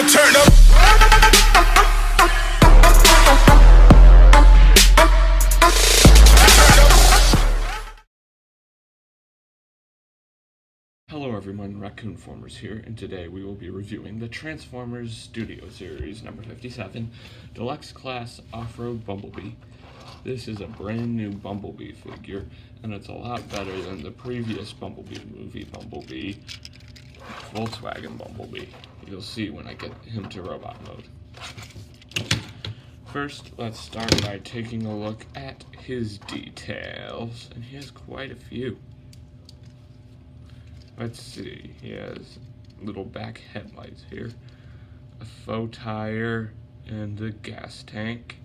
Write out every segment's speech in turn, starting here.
now turn up. Hello everyone, Raccoon-Formers here, and today we will be reviewing the Transformers Studio Series number 57, Deluxe Class Off-Road Bumblebee. This is a brand new Bumblebee figure, and it's a lot better than the previous Bumblebee movie, Bumblebee, Volkswagen Bumblebee. You'll see when I get him to robot mode. First, let's start by taking a look at his details, and he has quite a few. Let's see, he has little back headlights here, a faux tire, and a gas tank.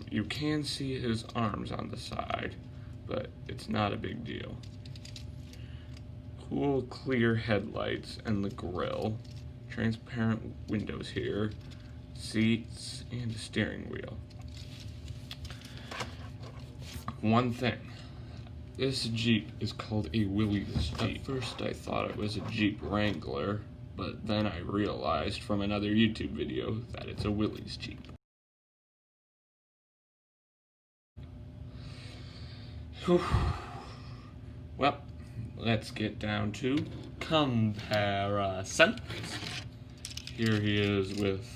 You can see his arms on the side, but it's not a big deal. Cool clear headlights and the grille, transparent windows here, seats, and a steering wheel. One thing. This Jeep is called a Willys Jeep. At first I thought it was a Jeep Wrangler, but then I realized from another YouTube video that it's a Willys Jeep. Whew. Well, let's get down to comparisons. Here he is with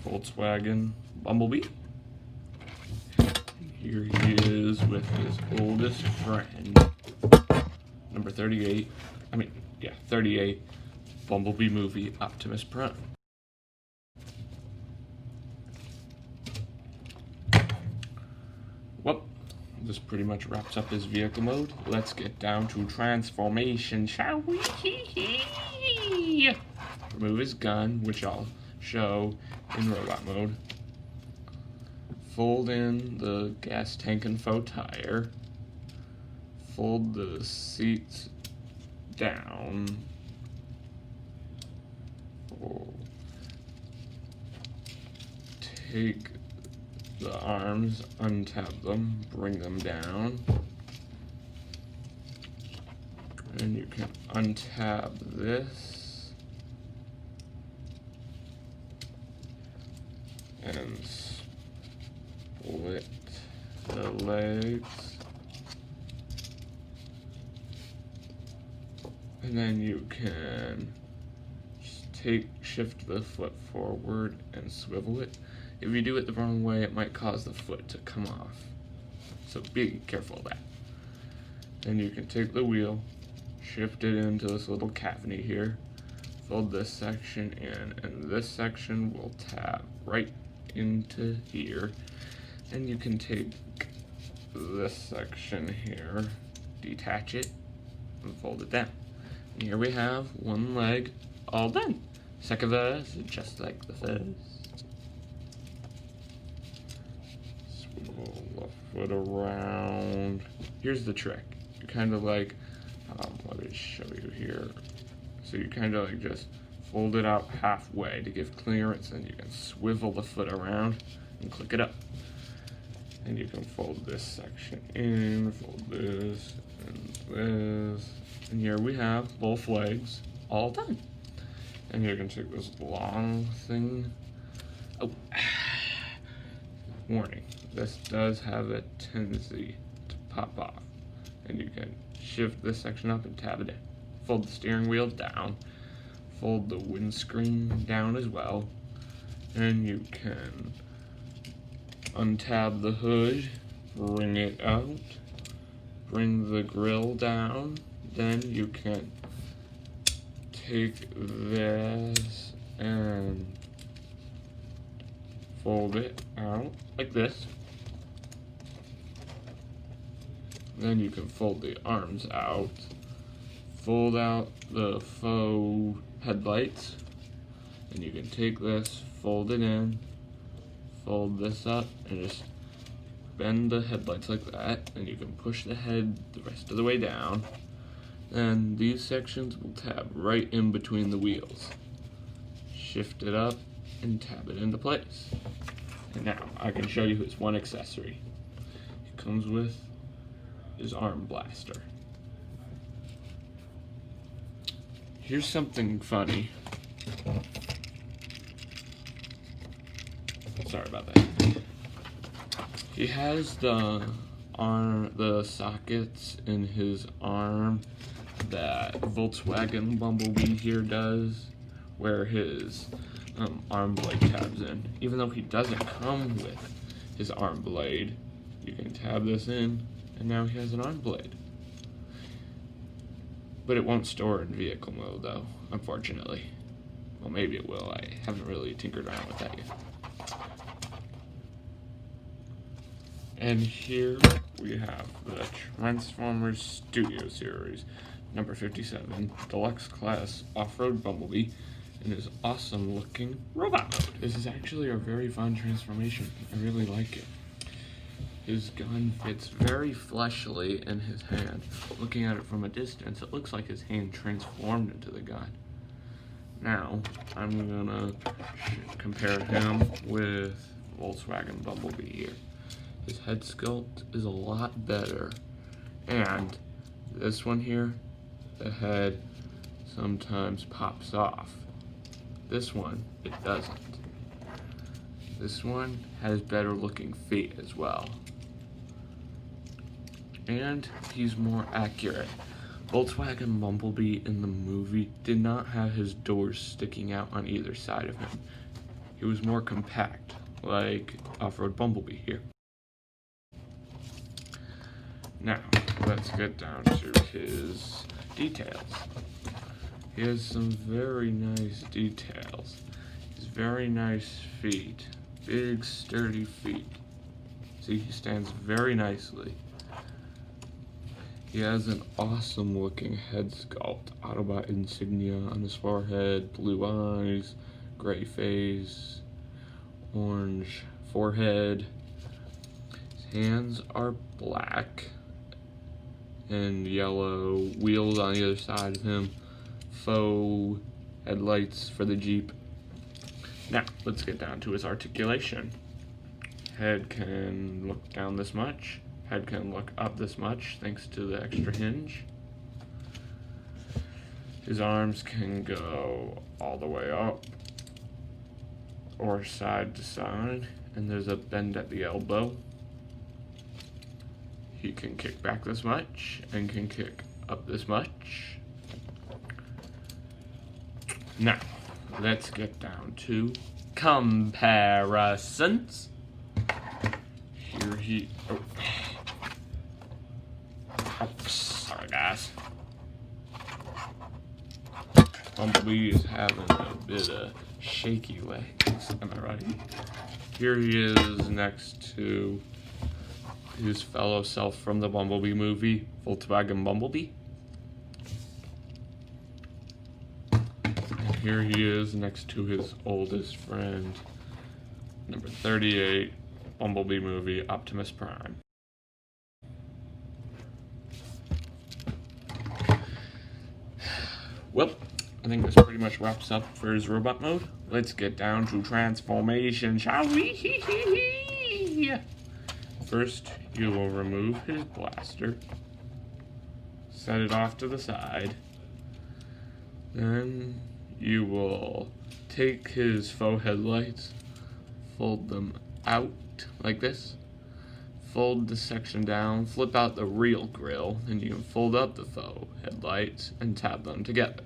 Volkswagen Bumblebee. Here he is with his oldest friend, number 38, 38, Bumblebee movie, Optimus Prime. Well, this pretty much wraps up his vehicle mode. Let's get down to transformation, shall we? Remove his gun, which I'll show in robot mode. Fold in the gas tank and faux tire. Fold the seats down. Take the arms, untab them, bring them down. And you can untab this. And split the legs, and then you can just shift the foot forward and swivel it. If you do it the wrong way, it might cause the foot to come off, so be careful of that. Then you can take the wheel, shift it into this little cavity here, fold this section in, and this section will tab right into here. And you can take this section here, detach it, and fold it down. And here we have one leg all done. Second verse, just like the first. Swivel the foot around. Here's the trick. You kind of like, let me show you here. So you kind of like just fold it out halfway to give clearance, and you can swivel the foot around and click it up. And you can fold this section in, fold this, and this. And here we have both legs all done. And you can take this long thing. Oh, warning, this does have a tendency to pop off. And you can shift this section up and tab it in. Fold the steering wheel down. Fold the windscreen down as well. And you can untab the hood, bring it out, bring the grill down, then you can take this and fold it out like this. Then you can fold the arms out, fold out the faux headlights, and you can take this, fold it in, fold this up, and just bend the headlights like that, and you can push the head the rest of the way down. Then these sections will tab right in between the wheels. Shift it up and tab it into place. And now I can show you his one accessory. It comes with his arm blaster. Here's something funny. Sorry about that. He has the sockets in his arm that Volkswagen Bumblebee here does, where his arm blade tabs in. Even though he doesn't come with his arm blade, you can tab this in, and now he has an arm blade. But it won't store in vehicle mode though, unfortunately. Well, maybe it will. I haven't really tinkered around with that yet. And here we have the Transformers Studio Series, number 57, Deluxe Class Off-Road Bumblebee, in his awesome looking robot mode. This is actually a very fun transformation. I really like it. His gun fits very fleshly in his hand. Looking at it from a distance, it looks like his hand transformed into the gun. Now, I'm gonna compare him with Volkswagen Bumblebee here. His head sculpt is a lot better. And this one here, the head sometimes pops off. This one, it doesn't. This one has better looking feet as well. And he's more accurate. Volkswagen Bumblebee in the movie did not have his doors sticking out on either side of him. He was more compact, like Off-Road Bumblebee here. Now, let's get down to his details. He has some very nice details. His very nice feet. Big, sturdy feet. See, he stands very nicely. He has an awesome looking head sculpt. Autobot insignia on his forehead, blue eyes, gray face, orange forehead. His hands are black and yellow, wheels on the other side of him, faux headlights for the Jeep. Now, let's get down to his articulation. Head can look down this much. Head can look up this much thanks to the extra hinge. His arms can go all the way up or side to side, and there's a bend at the elbow. He can kick back this much and can kick up this much. Now, let's get down to comparisons. Here he... Oh, sorry guys. Bumblebee is having a bit of shaky legs, am I right? Here he is next to his fellow self from the Bumblebee movie, Volkswagen Bumblebee. And here he is next to his oldest friend, number 38, Bumblebee movie, Optimus Prime. Well, I think this pretty much wraps up for his robot mode. Let's get down to transformation, shall we? First, you will remove his blaster, set it off to the side. Then you will take his faux headlights, fold them out like this, fold the section down, flip out the real grille, and you can fold up the faux headlights and tab them together.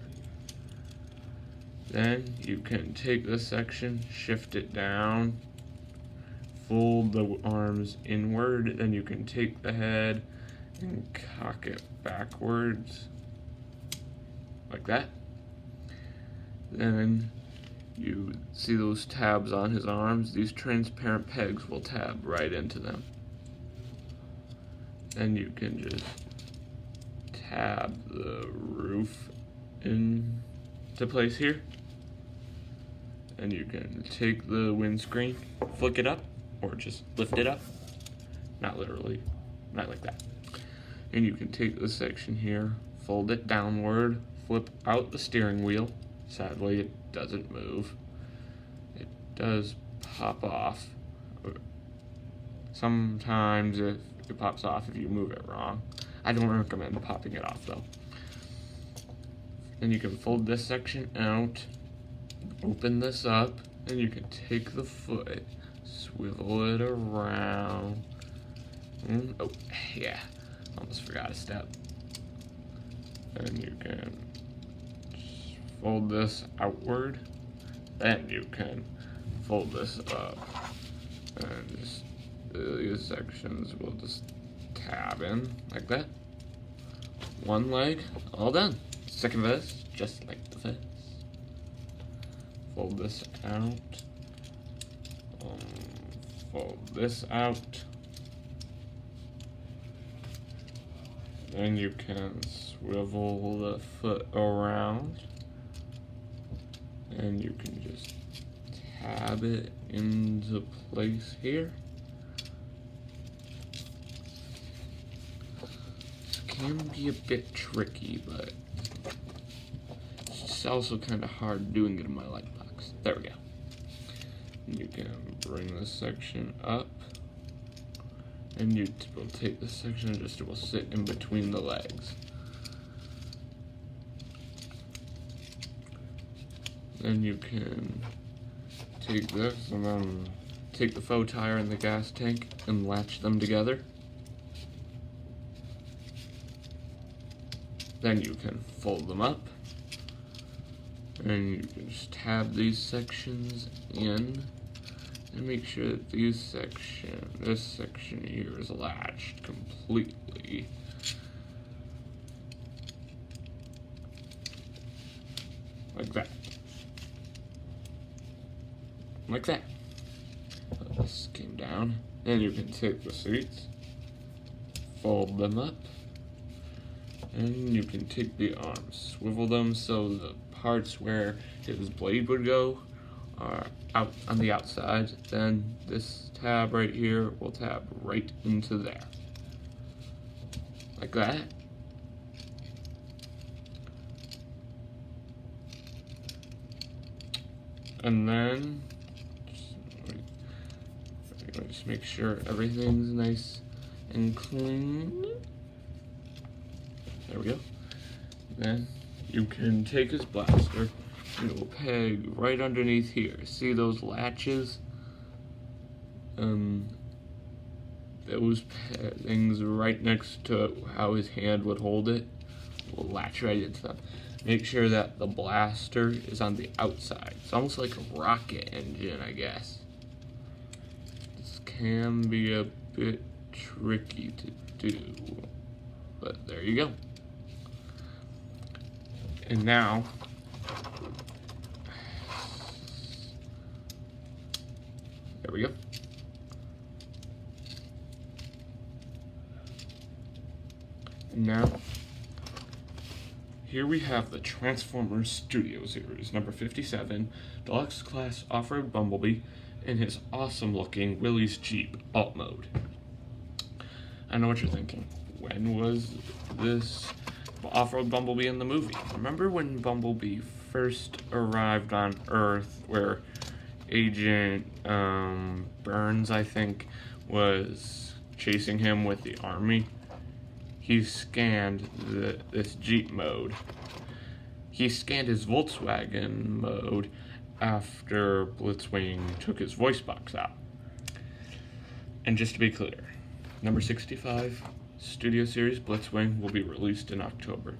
Then you can take this section, shift it down, fold the arms inward, then you can take the head and cock it backwards like that. Then you see those tabs on his arms, these transparent pegs will tab right into them. Then you can just tab the roof into place here. And you can take the windscreen, flick it up, or just lift it up. Not literally, not like that. And you can take this section here, fold it downward, flip out the steering wheel. Sadly, it doesn't move. It does pop off. Sometimes it pops off if you move it wrong. I don't recommend popping it off though. Then you can fold this section out, open this up, and you can take the foot, swivel it around. Oh, yeah, almost forgot a step. And you can fold this outward. Then you can fold this up. And just these sections will just tab in like that. One leg, all done. Second verse, just like the first. Fold this out. Fold this out. Then you can swivel the foot around. And you can just tab it into place here. This can be a bit tricky, but it's also kind of hard doing it in my light box. There we go. And you can bring this section up, and you will take this section and just will sit in between the legs. Then you can take this and then take the faux tire and the gas tank and latch them together. Then you can fold them up, and you can just tab these sections in and make sure that this section here is latched completely. Like that. Like that. This came down. Then you can take the seats, fold them up, and you can take the arms, swivel them so the parts where his blade would go are out on the outside. Then this tab right here will tab right into there. Like that. And then just make sure everything's nice and clean. There we go. Then you can take his blaster and it will peg right underneath here. See those latches? Those things right next to how his hand would hold it will latch right into them. Make sure that the blaster is on the outside. It's almost like a rocket engine, I guess. This can be a bit tricky to do, but there you go. And now, there we go. And now, here we have the Transformers Studio Series, number 57, Deluxe Class Off-Road Bumblebee, in his awesome-looking Willys Jeep alt mode. I know what you're thinking. When was this Off-Road Bumblebee in the movie? Remember when Bumblebee first arrived on Earth, where Agent Burns, I think, was chasing him with the army? He scanned this Jeep mode. He scanned his Volkswagen mode after Blitzwing took his voice box out. And just to be clear, number 65 Studio Series Blitzwing will be released in October.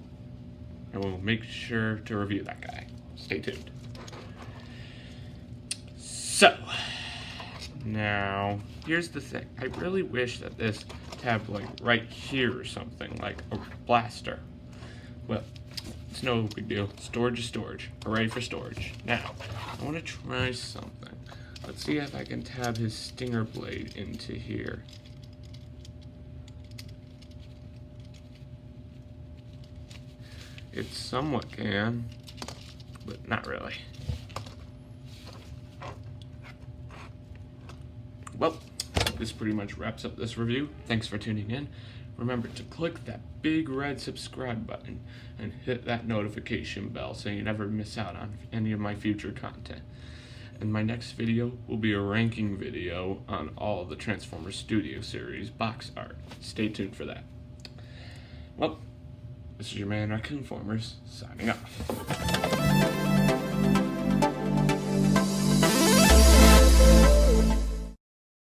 And we'll make sure to review that guy. Stay tuned. So, now, here's the thing. I really wish that this tab like right here or something, like a blaster. Well, it's no big deal. Storage is storage. Hooray for storage. Now, I want to try something. Let's see if I can tab his stinger blade into here. It somewhat can, but not really. Well, this pretty much wraps up this review. Thanks for tuning in. Remember to click that big red subscribe button and hit that notification bell so you never miss out on any of my future content. And my next video will be a ranking video on all of the Transformers Studio Series box art. Stay tuned for that. Well, This is your man Raccoon-Formers, signing off.